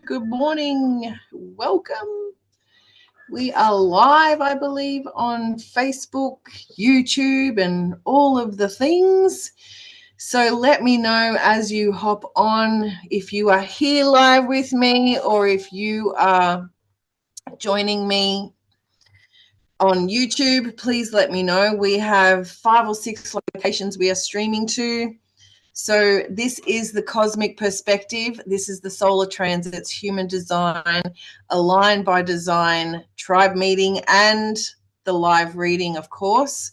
Good morning. Welcome. We are live, I believe, on Facebook, YouTube, and all of the things. So let me know as you hop on if you are here live with me or if you are joining me on YouTube. Please let me know. We have 5 or 6 locations we are streaming to. So this is the cosmic perspective. This is the solar transits, human design, aligned by design, tribe meeting, and the live reading, of course.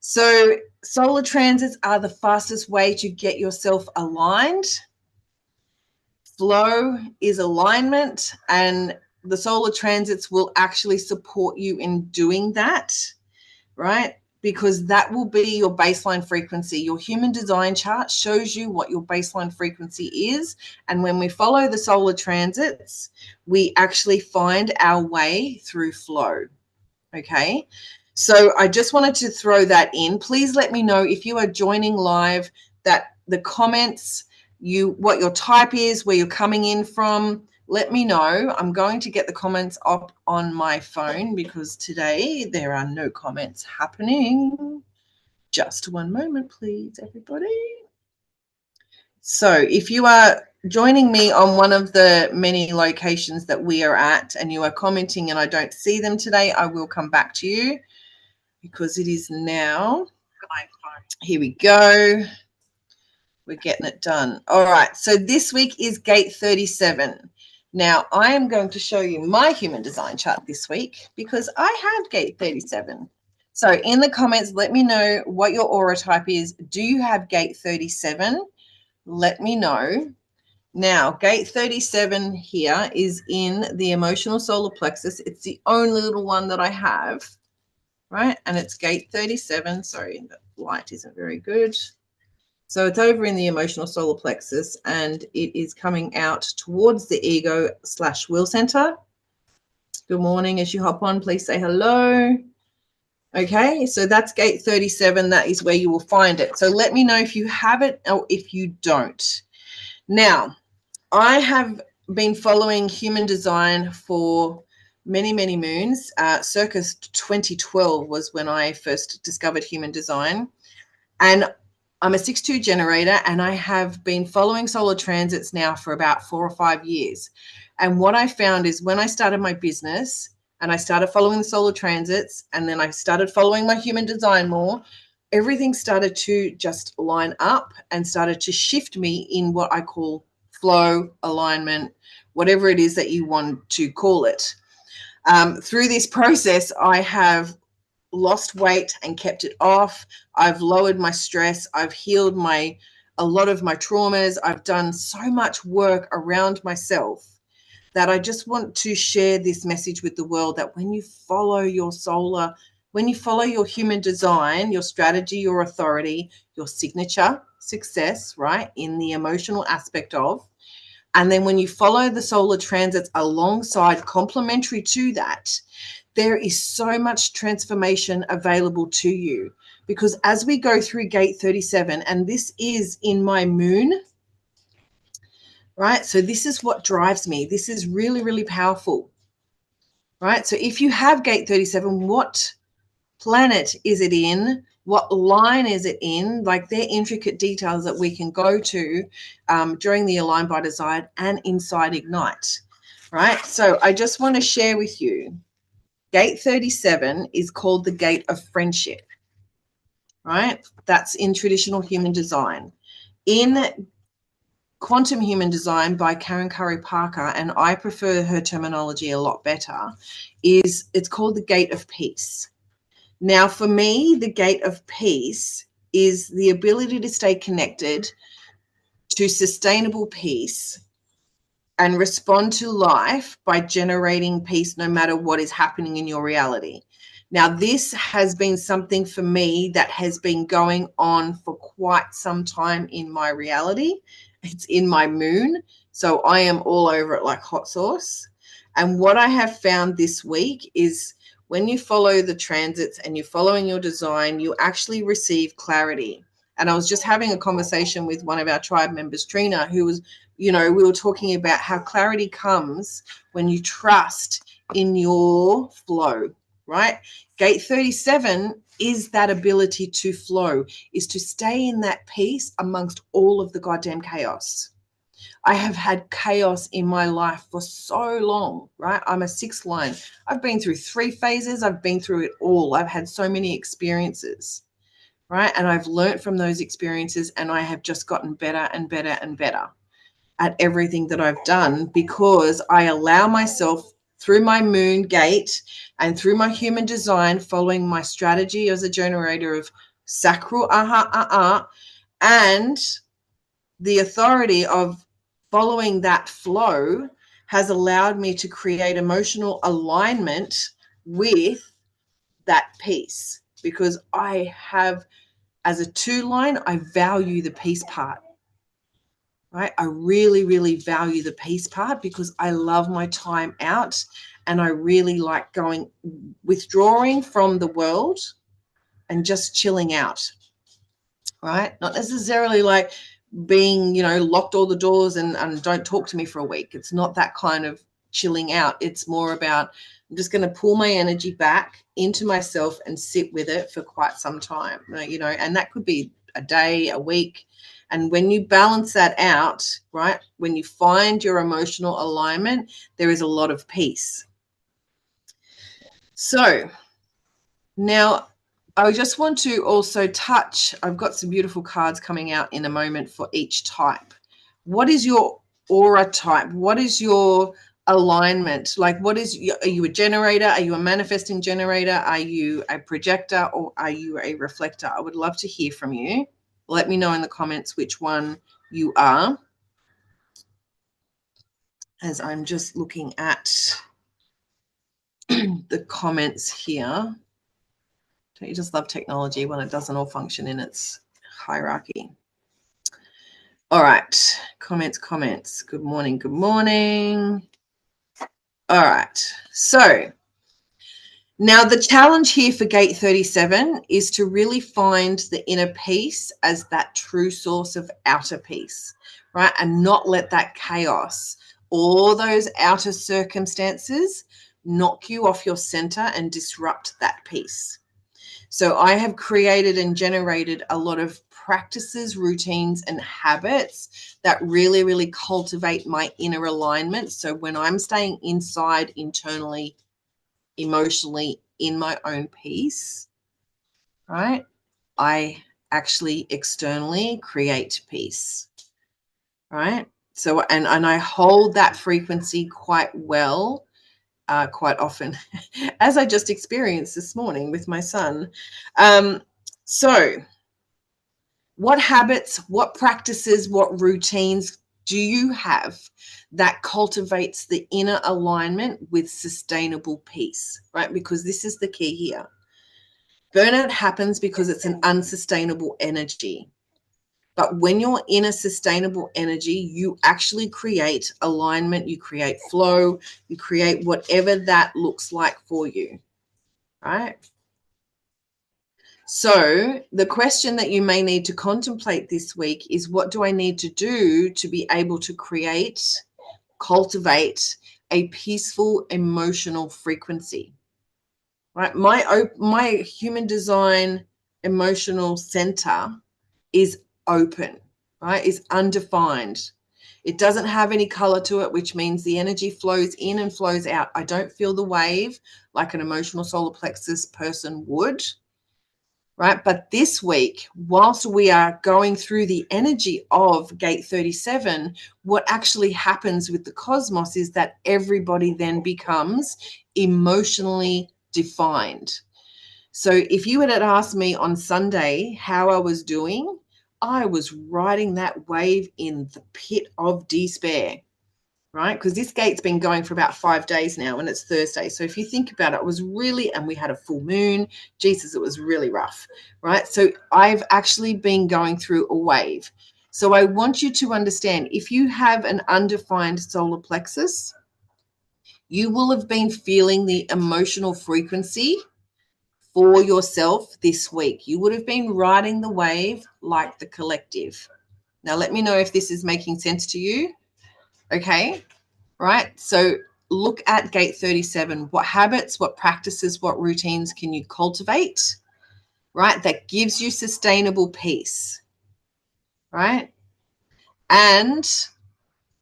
So solar transits are the fastest way to get yourself aligned. Flow is alignment, and the solar transits will actually support you in doing that, right? Because that will be your baseline frequency. Your human design chart shows you what your baseline frequency is. And when we follow the solar transits, we actually find our way through flow. Okay. So I just wanted to throw that in. Please let me know if you are joining live that the comments, what your type is, where you're coming in from. Let me know. I'm going to get the comments up on my phone because today there are no comments happening. Just one moment, please, everybody. So if you are joining me on one of the many locations that we are at and you are commenting and I don't see them today, I will come back to you because it is now. Here we go. We're getting it done. All right. So this week is gate 37. Now, I am going to show you my human design chart this week because I have gate 37. So in the comments, let me know what your aura type is. Do you have gate 37? Let me know. Now, gate 37 here is in the emotional solar plexus. It's the only little one that I have, right? And it's gate 37. Sorry, the light isn't very good. So it's over in the emotional solar plexus and it is coming out towards the ego/will center. Good morning. As you hop on, please say hello. Okay, so that's gate 37. That is where you will find it. So let me know if you have it or if you don't. Now, I have been following human design for many, many moons. Circa 2012 was when I first discovered human design. And I'm a 6-2 generator and I have been following solar transits now for about 4 or 5 years. And what I found is when I started my business and I started following the solar transits and then I started following my human design more, everything started to just line up and started to shift me in what I call flow, alignment, whatever it is that you want to call it. Through this process, I have lost weight and kept it off. I've lowered my stress. I've healed a lot of my traumas. I've done so much work around myself that I just want to share this message with the world that when you follow your solar, when you follow your human design, your strategy, your authority, your signature success, right, in the emotional aspect of, and then when you follow the solar transits alongside, complementary to that, there is so much transformation available to you because as we go through gate 37, and this is in my moon, right? So this is what drives me. This is really, really powerful, right? So if you have gate 37, what planet is it in? What line is it in? Like they're intricate details that we can go to during the Align by Design and inside Ignite, right? So I just want to share with you. Gate 37 is called the gate of friendship, right? That's in traditional human design. In quantum human design by Karen Curry Parker, and I prefer her terminology a lot better, it's called the gate of peace. Now, for me, the gate of peace is the ability to stay connected to sustainable peace and respond to life by generating peace no matter what is happening in your reality. Now, this has been something for me that has been going on for quite some time in my reality. It's in my moon, so I am all over it like hot sauce. And what I have found this week is when you follow the transits and you're following your design, you actually receive clarity. And I was just having a conversation with one of our tribe members, Trina, who was, you know, we were talking about how clarity comes when you trust in your flow, right? Gate 37 is that ability to flow, is to stay in that peace amongst all of the goddamn chaos. I have had chaos in my life for so long, right? I'm a 6th line. I've been through 3 phases. I've been through it all. I've had so many experiences, right? And I've learned from those experiences, and I have just gotten better and better and better at everything that I've done, because I allow myself, through my moon gate and through my human design, following my strategy as a generator of sacral and the authority of following that flow, has allowed me to create emotional alignment with that piece, because I have, as a 2 line, I value the peace part, right? I really, really value the peace part, because I love my time out, and I really like withdrawing from the world and just chilling out, right? Not necessarily like being, you know, locked all the doors and don't talk to me for a week. It's not that kind of chilling out. It's more about, I'm just going to pull my energy back into myself and sit with it for quite some time, you know, and that could be a day, a week. And when you balance that out, right, when you find your emotional alignment, there is a lot of peace. So now, I just want to also touch, I've got some beautiful cards coming out in a moment for each type. What is your aura type? What is your alignment? Like, are you a generator? Are you a manifesting generator? Are you a projector, or are you a reflector? I would love to hear from you. Let me know in the comments which one you are, as I'm just looking at the comments here. Don't you just love technology when it doesn't all function in its hierarchy? All right, comments. Good morning, good morning. All right, so now the challenge here for gate 37 is to really find the inner peace as that true source of outer peace, right? And not let that chaos, all those outer circumstances, knock you off your center and disrupt that peace. So I have created and generated a lot of practices, routines, and habits that really, really cultivate my inner alignment. So when I'm staying inside, internally, emotionally, in my own peace, right, I actually externally create peace, right? So, and I hold that frequency quite well, quite often, as I just experienced this morning with my son. So what habits, what practices, what routines do you have that cultivates the inner alignment with sustainable peace, right? Because this is the key here. Burnout happens because it's an unsustainable energy. But when you're in a sustainable energy, you actually create alignment, you create flow, you create whatever that looks like for you, right? So the question that you may need to contemplate this week is, what do I need to do to be able to cultivate a peaceful emotional frequency, right? My human design emotional center is open, right? Is undefined. It doesn't have any color to it, which means the energy flows in and flows out. I don't feel the wave like an emotional solar plexus person would, right? But this week, whilst we are going through the energy of gate 37, what actually happens with the cosmos is that everybody then becomes emotionally defined. So if you had asked me on Sunday how I was doing, I was riding that wave in the pit of despair, right? Because this gate's been going for about 5 days now, and it's Thursday. So if you think about it, it was really, and we had a full moon. Jesus, it was really rough, right? So I've actually been going through a wave. So I want you to understand, if you have an undefined solar plexus, you will have been feeling the emotional frequency for yourself this week. You would have been riding the wave like the collective. Now, let me know if this is making sense to you. Okay, right? So look at gate 37. What habits, what practices, what routines can you cultivate, right? That gives you sustainable peace, right? And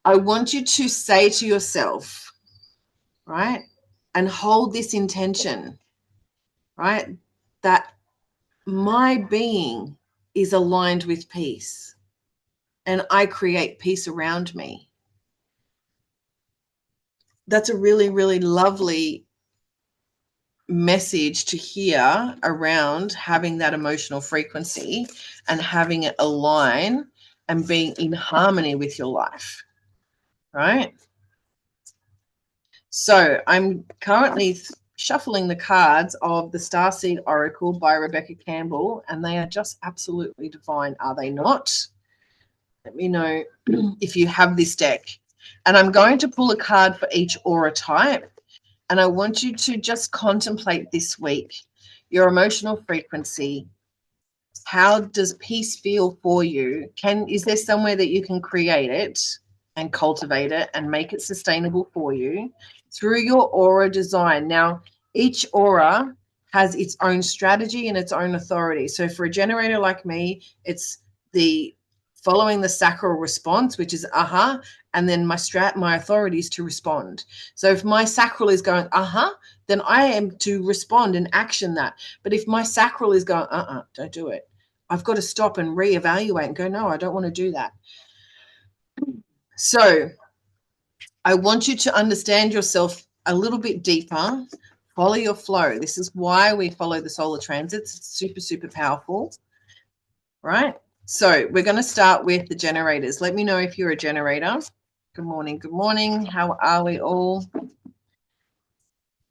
I want you to say to yourself, right? And hold this intention, right? That my being is aligned with peace and I create peace around me. That's a really, really lovely message to hear around having that emotional frequency and having it align and being in harmony with your life, right? So I'm currently shuffling the cards of the Starseed Oracle by Rebecca Campbell, and they are just absolutely divine, are they not? Let me know if you have this deck. And I'm going to pull a card for each aura type. And I want you to just contemplate this week your emotional frequency. How does peace feel for you? Is there somewhere that you can create it and cultivate it and make it sustainable for you through your aura design? Now, each aura has its own strategy and its own authority. So for a generator like me, it's the following the sacral response, which is and then my authority is to respond. So if my sacral is going then I am to respond and action that. But if my sacral is going don't do it, I've got to stop and reevaluate and go, no, I don't want to do that. So I want you to understand yourself a little bit deeper. Follow your flow. This is why we follow the solar transits. It's super, super powerful, right? So we're going to start with the generators. Let me know if you're a generator. Good morning. Good morning. How are we all?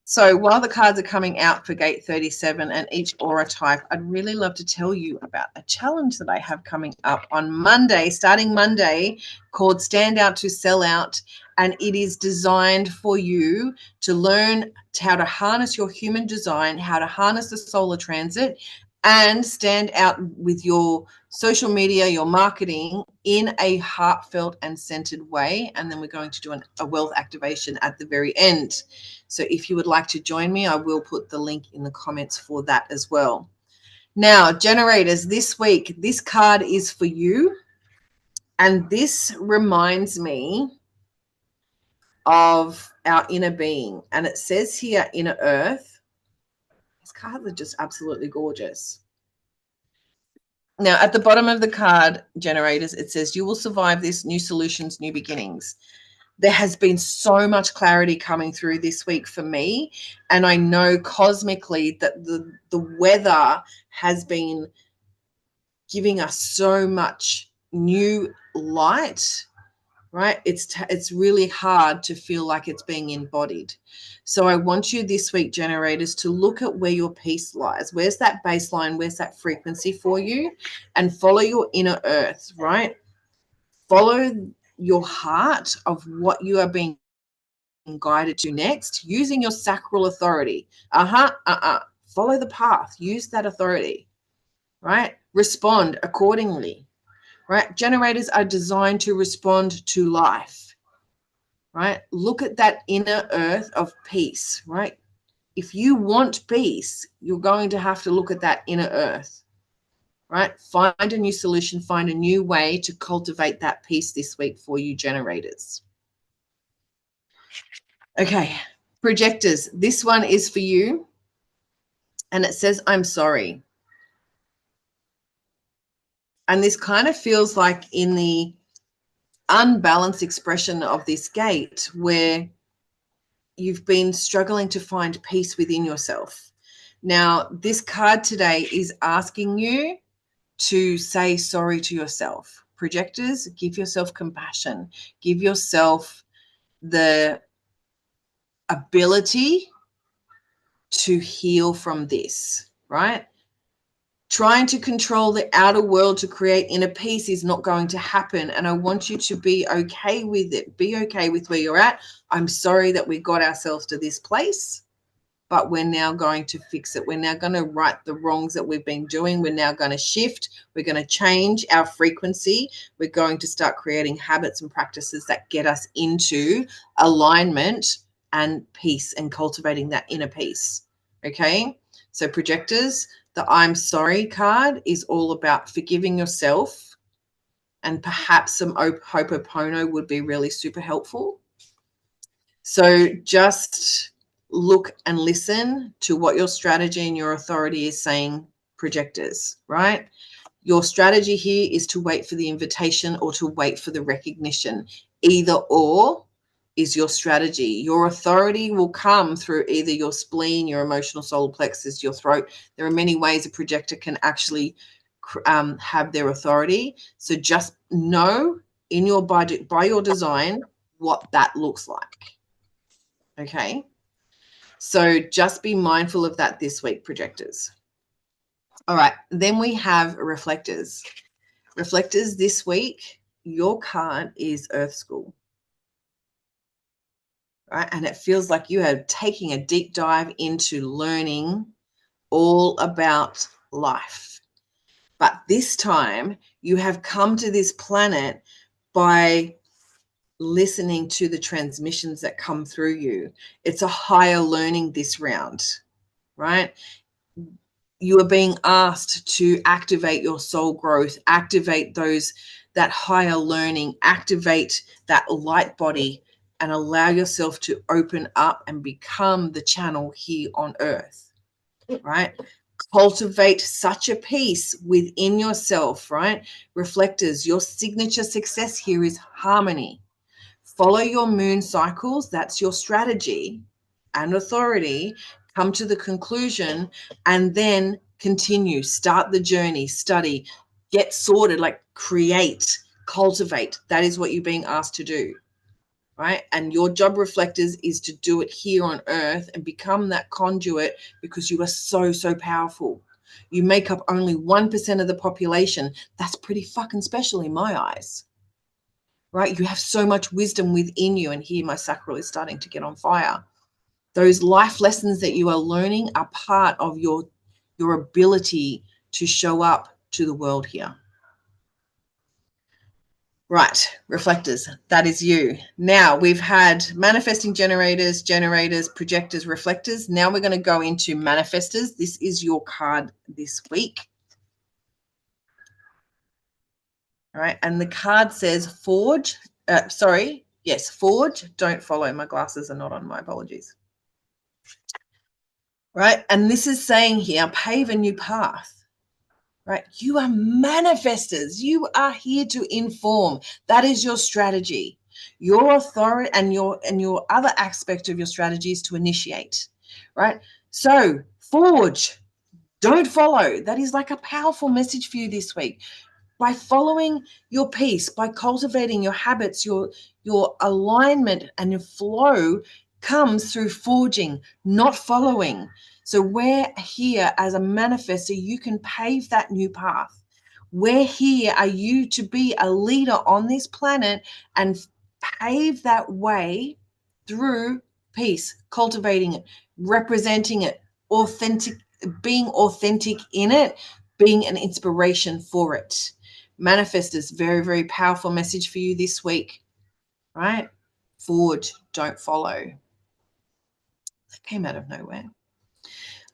So while the cards are coming out for gate 37 and each aura type, I'd really love to tell you about a challenge that I have coming up on Monday, starting Monday, called Stand Out to Sell Out. And it is designed for you to learn how to harness your human design, how to harness the solar transit, and stand out with your social media, your marketing in a heartfelt and centered way. And then we're going to do a wealth activation at the very end. So if you would like to join me, I will put the link in the comments for that as well. Now, generators, this week, this card is for you. And this reminds me of our inner being. And it says here, Inner Earth. These cards are just absolutely gorgeous. Now, at the bottom of the card, generators, it says, you will survive this, new solutions, new beginnings. There has been so much clarity coming through this week for me. And I know cosmically that the weather has been giving us so much new light, right? It's really hard to feel like it's being embodied. So I want you this week, generators, to look at where your peace lies. Where's that baseline? Where's that frequency for you? And follow your inner earth, right? Follow your heart of what you are being guided to next, using your sacral authority. Follow the path. Use that authority, right? Respond accordingly, right? Generators are designed to respond to life, right? Look at that inner earth of peace, right? If you want peace, you're going to have to look at that inner earth, right? Find a new solution, find a new way to cultivate that peace this week for you, generators. Okay, projectors, this one is for you. And it says, I'm sorry. And this kind of feels like in the unbalanced expression of this gate where you've been struggling to find peace within yourself. Now, this card today is asking you to say sorry to yourself. Projectors, give yourself compassion. Give yourself the ability to heal from this, right? Trying to control the outer world to create inner peace is not going to happen. And I want you to be okay with it. Be okay with where you're at. I'm sorry that we got ourselves to this place. but we're now going to fix it. We're now going to right the wrongs that we've been doing. We're now going to shift. We're going to change our frequency. We're going to start creating habits and practices that get us into alignment and peace and cultivating that inner peace. Okay? So projectors, the I'm sorry card is all about forgiving yourself, and perhaps some Ho'oponopono would be really super helpful. So just look and listen to what your strategy and your authority is saying, projectors, right? Your strategy here is to wait for the invitation or to wait for the recognition. Either or is your strategy. Your authority will come through either your spleen, your emotional solar plexus, your throat. There are many ways a projector can actually have their authority. So just know in your budget, by your design, what that looks like. Okay, so just be mindful of that this week, projectors. All right, then we have reflectors. Reflectors this week, your card is Earth School. Right, and it feels like you are taking a deep dive into learning all about life. But this time you have come to this planet by listening to the transmissions that come through you. It's a higher learning this round, right? You are being asked to activate your soul growth, activate that higher learning, activate that light body, and allow yourself to open up and become the channel here on earth, right? Cultivate such a peace within yourself, right? Reflectors, your signature success here is harmony. Follow your moon cycles. That's your strategy and authority. Come to the conclusion and then continue. Start the journey, study, get sorted, like create, cultivate. That is what you're being asked to do, right? And your job, reflectors, is to do it here on earth and become that conduit, because you are so, so powerful. You make up only 1% of the population. That's pretty fucking special in my eyes. Right? You have so much wisdom within you. And here my sacral is starting to get on fire. Those life lessons that you are learning are part of your ability to show up to the world here. Right, reflectors, that is you. Now we've had manifesting generators, projectors, reflectors. Now we're going to go into manifestors. This is your card this week. All right, and the card says forge. Forge, don't follow. My glasses are not on, my apologies. Right, and this is saying here, pave a new path. Right, you are manifestors. You are here to inform. That is your strategy. Your authority and your other aspect of your strategy is to initiate. Right, so forge, don't follow. That is like a powerful message for you this week. By following your peace, by cultivating your habits, your alignment and your flow comes through forging, not following. So we're here as a manifestor. You can pave that new path. We're here are you to be a leader on this planet and pave that way through peace, cultivating it, representing it, being authentic in it, being an inspiration for it. Manifestors, very, very powerful message for you this week, right? Forward, don't follow. That came out of nowhere.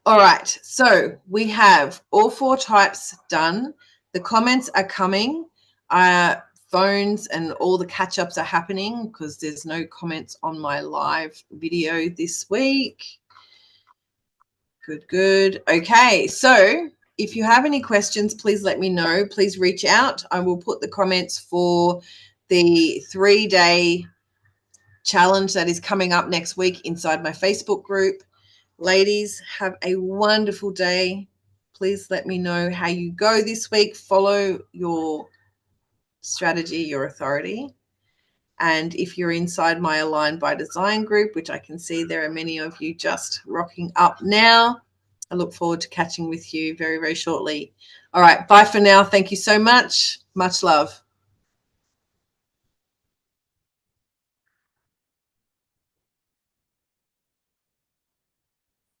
All right, so we have all 4 types done. The comments are coming. Phones and all the catch-ups are happening because there's no comments on my live video this week. Good. Okay, so if you have any questions, please let me know. Please reach out. I will put the comments for the 3-day challenge that is coming up next week inside my Facebook group. Ladies, have a wonderful day. Please let me know how you go this week. Follow your strategy, your authority. And if you're inside my Aligned by Design group, which I can see there are many of you just rocking up now, I look forward to catching with you very, very shortly. All right, bye for now. Thank you so much. Much love.